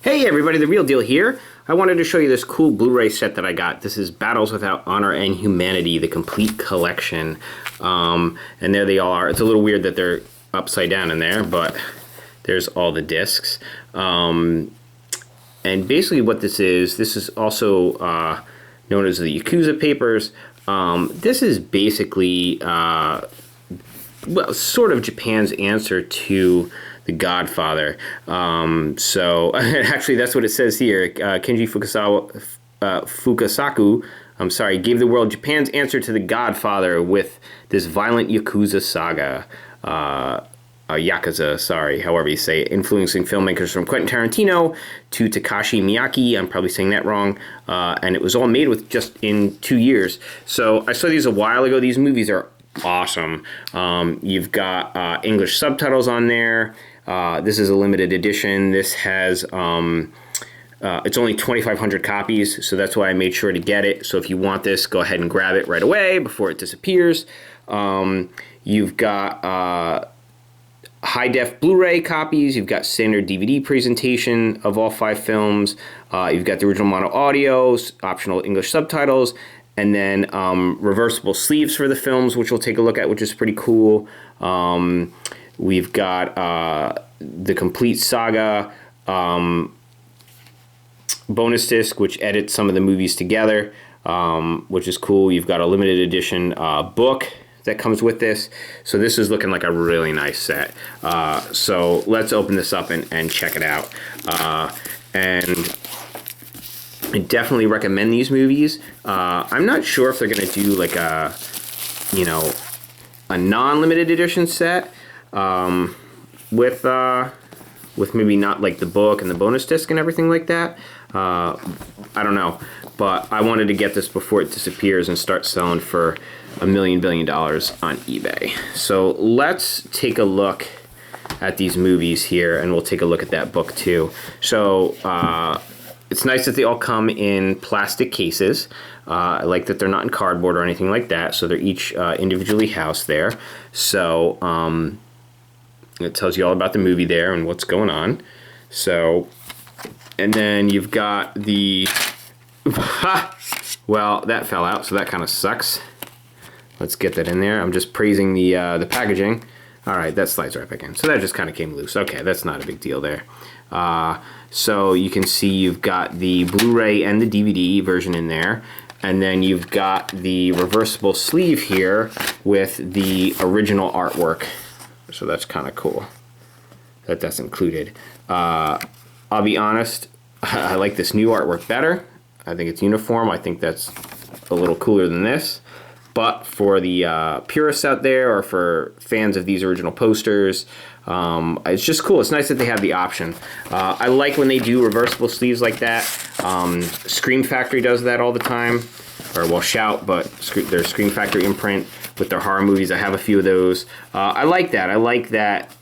Hey everybody, The Real Deal here. I wanted to show you this cool Blu-ray set that I got. This is Battles Without Honor and Humanity, the complete collection. And there they all are. It's a little weird that they're upside down in there, but there's all the discs. And basically what this is also known as the Yakuza papers. This is basically, sort of Japan's answer to The Godfather. So actually, that's what it says here. Kenji Fukasaku, gave the world Japan's answer to The Godfather with this violent Yakuza saga. Yakuza, however you say it, influencing filmmakers from Quentin Tarantino to Takashi Miyake. I'm probably saying that wrong. And it was all made with just in 2 years. So I saw these a while ago. These movies are awesome. You've got English subtitles on there. This is a limited edition. This has, it's only 2,500 copies, so that's why I made sure to get it. So if you want this, go ahead and grab it right away before it disappears. You've got high-def Blu-ray copies. You've got standard DVD presentation of all 5 films. You've got the original mono audio, optional English subtitles, and then reversible sleeves for the films, which we'll take a look at, which is pretty cool. We've got the complete saga bonus disc, which edits some of the movies together, which is cool. You've got a limited edition book that comes with this. So this is looking like a really nice set. So let's open this up and check it out. And I definitely recommend these movies. I'm not sure if they're going to do like a non-limited edition set. With maybe not like the book and the bonus disc and everything like that. I don't know, but I wanted to get this before it disappears and start selling for $1 billion on eBay. So let's take a look at these movies here, and we'll take a look at that book too. So it's nice that they all come in plastic cases. I like that they're not in cardboard or anything like that, so they're each individually housed there. So it tells you all about the movie there and what's going on. So, and then you've got the... well, that fell out, so that kind of sucks. Let's get that in there. I'm just praising the packaging. All right, that slides right back in. So that just kind of came loose. Okay, that's not a big deal there. So you can see you've got the Blu-ray and the DVD version in there. And then you've got the reversible sleeve here with the original artwork. So that's kind of cool that that's included. I'll be honest, I like this new artwork better. I think it's uniform. I think that's a little cooler than this. But for the purists out there, or for fans of these original posters, it's just cool. It's nice that they have the option. I like when they do reversible sleeves like that. Scream Factory does that all the time. Or, well, Shout, but their Scream Factory imprint with their horror movies. I have a few of those. I like that. I like that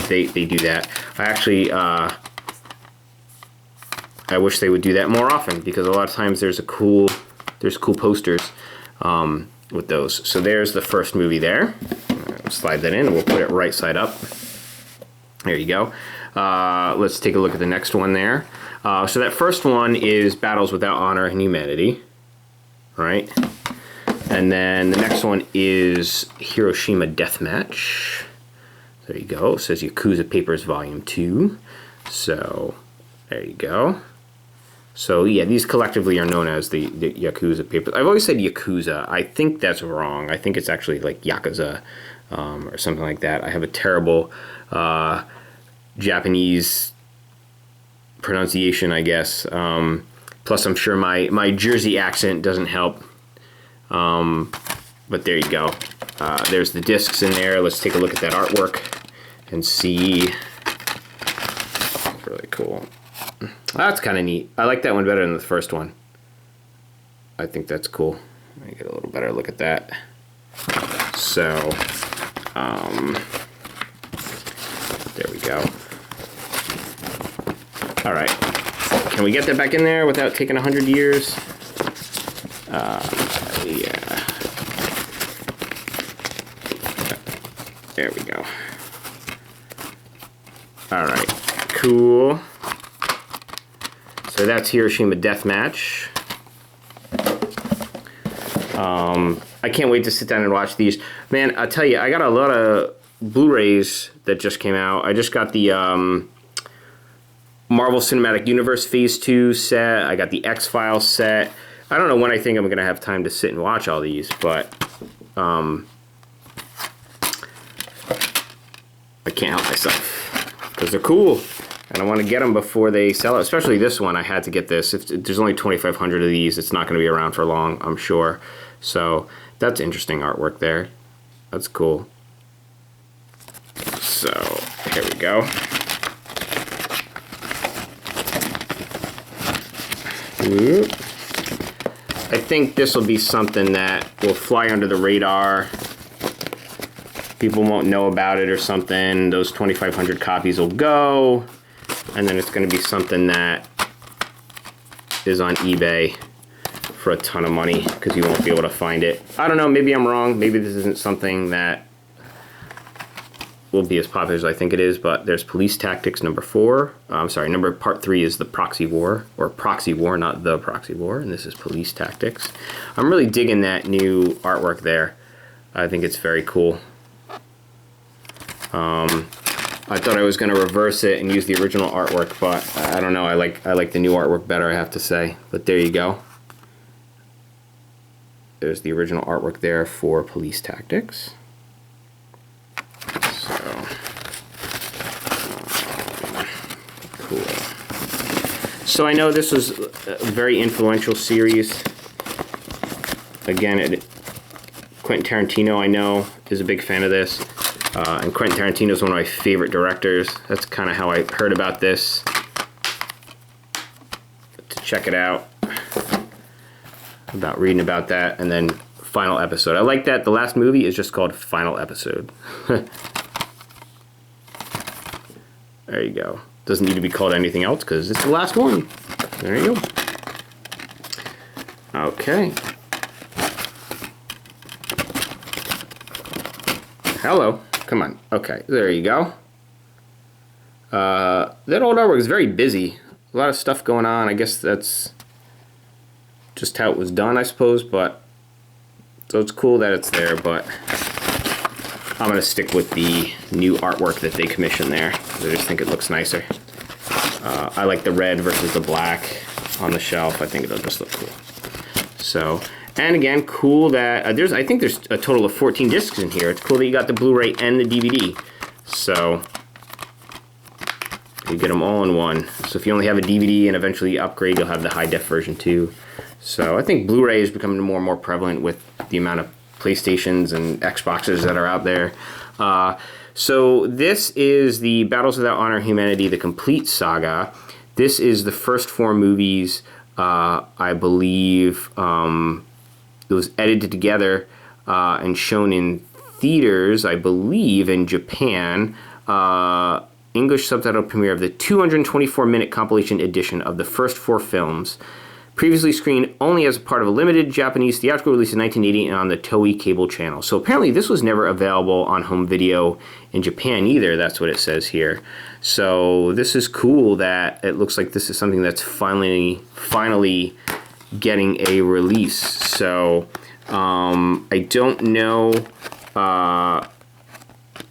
they do that. I actually, I wish they would do that more often, because a lot of times there's cool posters with those. So there's the first movie there. Slide that in and we'll put it right side up. There you go. Let's take a look at the next one there. So that first one is Battles Without Honor and Humanity. Right? And then the next one is Hiroshima Deathmatch. There you go. It says Yakuza Papers Volume 2. So there you go. So yeah, these collectively are known as the Yakuza Papers. I've always said Yakuza. I think that's wrong. I think it's actually like Yakuza or something like that. I have a terrible Japanese pronunciation, I guess. Plus, I'm sure my Jersey accent doesn't help. But there you go. There's the discs in there. Let's take a look at that artwork and see. Really cool. That's kind of neat. I like that one better than the first one. I think that's cool. Let me get a little better look at that. So, there we go. All right. Can we get that back in there without taking 100 years? Yeah. There we go. All right. Cool. So that's Hiroshima Deathmatch. I can't wait to sit down and watch these. Man, I'll tell you, I got a lot of Blu-rays that just came out. I just got the Marvel Cinematic Universe Phase 2 set. I got the X-Files set. I don't know when I think I'm going to have time to sit and watch all these, but I can't help myself because they're cool. And I want to get them before they sell it. Especially this one, I had to get this. If there's only 2,500 of these, it's not going to be around for long, I'm sure. So that's interesting artwork there. That's cool. So here we go. I think this will be something that will fly under the radar. People won't know about it or something. Those 2,500 copies will go. And then it's going to be something that is on eBay for a ton of money because you won't be able to find it. I don't know, maybe I'm wrong. Maybe this isn't something that will be as popular as I think it is, but there's Police Tactics number 4. I'm sorry, part 3 is the Proxy War, or Proxy War, not the Proxy War, and this is Police Tactics. I'm really digging that new artwork there. I think it's very cool. I thought I was going to reverse it and use the original artwork, but I don't know. I like the new artwork better, I have to say. But there you go. There's the original artwork there for Police Tactics. So, cool. So I know this was a very influential series. Again, Quentin Tarantino, I know, is a big fan of this. And Quentin Tarantino is one of my favorite directors. That's kind of how I heard about this. To check it out. About reading about that. And then Final Episode. I like that the last movie is just called Final Episode. There you go. Doesn't need to be called anything else because it's the last one. There you go. Okay. Hello. Come on. Okay, there you go. That old artwork is very busy. A lot of stuff going on. I guess that's just how it was done, I suppose. But so it's cool that it's there. But I'm gonna stick with the new artwork that they commissioned there. I just think it looks nicer. I like the red versus the black on the shelf. I think it'll just look cool. So. And again, cool that I think there's a total of 14 discs in here. It's cool that you got the Blu-ray and the DVD. So you get them all in one. So if you only have a DVD and eventually you upgrade, you'll have the high def version too. So I think Blu-ray is becoming more and more prevalent with the amount of PlayStations and Xboxes that are out there. So this is the Battles Without Honor Humanity, the complete saga. This is the first 4 movies, I believe. It was edited together and shown in theaters, I believe, in Japan. English subtitle premiere of the 224-minute compilation edition of the first 4 films. Previously screened only as a part of a limited Japanese theatrical release in 1980 and on the Toei cable channel. So apparently this was never available on home video in Japan either. That's what it says here. So this is cool that it looks like this is something that's finally getting a release. So I don't know.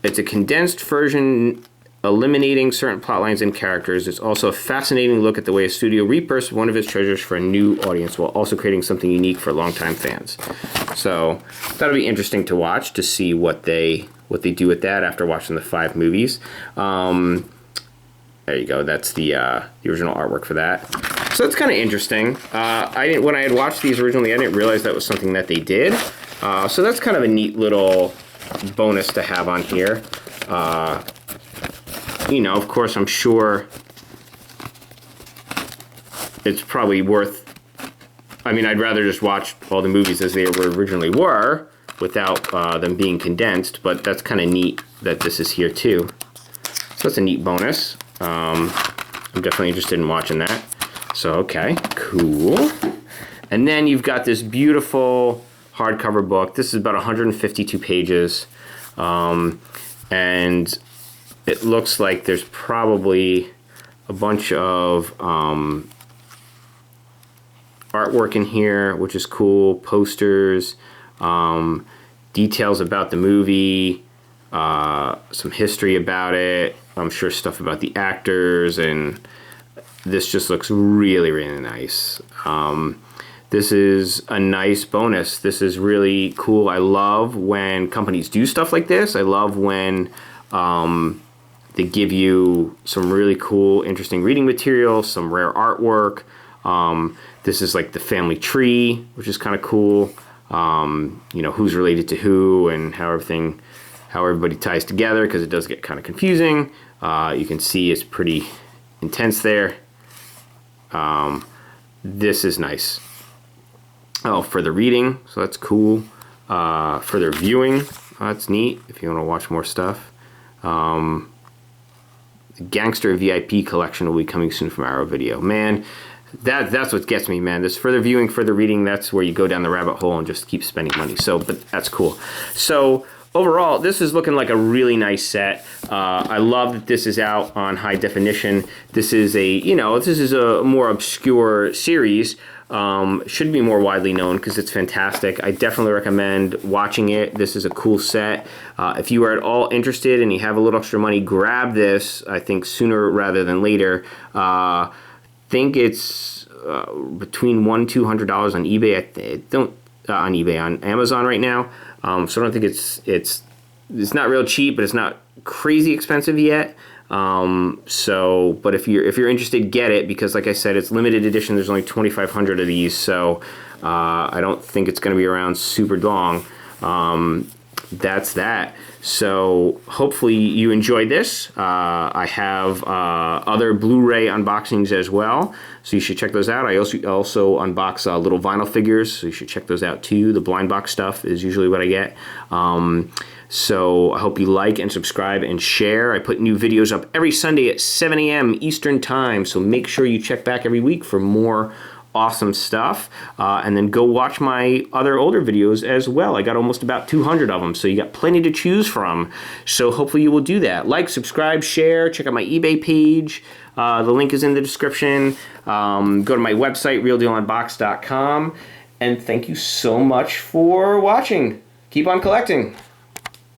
It's a condensed version eliminating certain plot lines and characters. It's also a fascinating look at the way a studio repurposed one of its treasures for a new audience while also creating something unique for longtime fans. So that'll be interesting to watch to see what they do with that after watching the 5 movies. There you go. That's the original artwork for that. So that's kind of interesting. When I had watched these originally, I didn't realize that was something that they did. So that's kind of a neat little bonus to have on here. You know, of course, I'm sure it's probably worth. I mean, I'd rather just watch all the movies as they originally were without them being condensed. But that's kind of neat that this is here too. So that's a neat bonus. I'm definitely interested in watching that. So, okay, cool. And then you've got this beautiful hardcover book. This is about 152 pages. And it looks like there's probably a bunch of artwork in here, which is cool. Posters, details about the movie, some history about it. I'm sure stuff about the actors, and this just looks really, really nice. This is a nice bonus. This is really cool. I love when companies do stuff like this. I love when they give you some really cool, interesting reading material, some rare artwork. This is like the family tree, which is kind of cool. You know, who's related to who and how everybody ties together, because it does get kind of confusing. You can see it's pretty intense there. This is nice. Oh, further reading, so that's cool. Further viewing, that's neat if you want to watch more stuff. The Gangster VIP collection will be coming soon from Arrow Video. Man, that's what gets me, man. This further viewing, further reading, that's where you go down the rabbit hole and just keep spending money. So, but that's cool. So overall, this is looking like a really nice set. I love that this is out on high definition. This is a more obscure series. Should be more widely known because it's fantastic. I definitely recommend watching it. This is a cool set. If you are at all interested and you have a little extra money, grab this. I think sooner rather than later. Think it's between $100 and $200 on eBay. On Amazon right now. So I don't think it's not real cheap, but it's not crazy expensive yet. But if you're interested, get it, because like I said, it's limited edition. There's only 2,500 of these, so I don't think it's going to be around super long. That's that. So hopefully you enjoyed this. I have other Blu-ray unboxings as well, so you should check those out. I also unbox little vinyl figures, so you should check those out too. The blind box stuff is usually what I get. So I hope you like and subscribe and share. I put new videos up every Sunday at 7 a.m. Eastern Time, so make sure you check back every week for more awesome stuff. And then go watch my other older videos as well. I got almost about 200 of them, so you got plenty to choose from. So hopefully you will do that. Like, subscribe, share, check out my eBay page. The link is in the description. Go to my website, therealdealunboxed.com. And thank you so much for watching. Keep on collecting.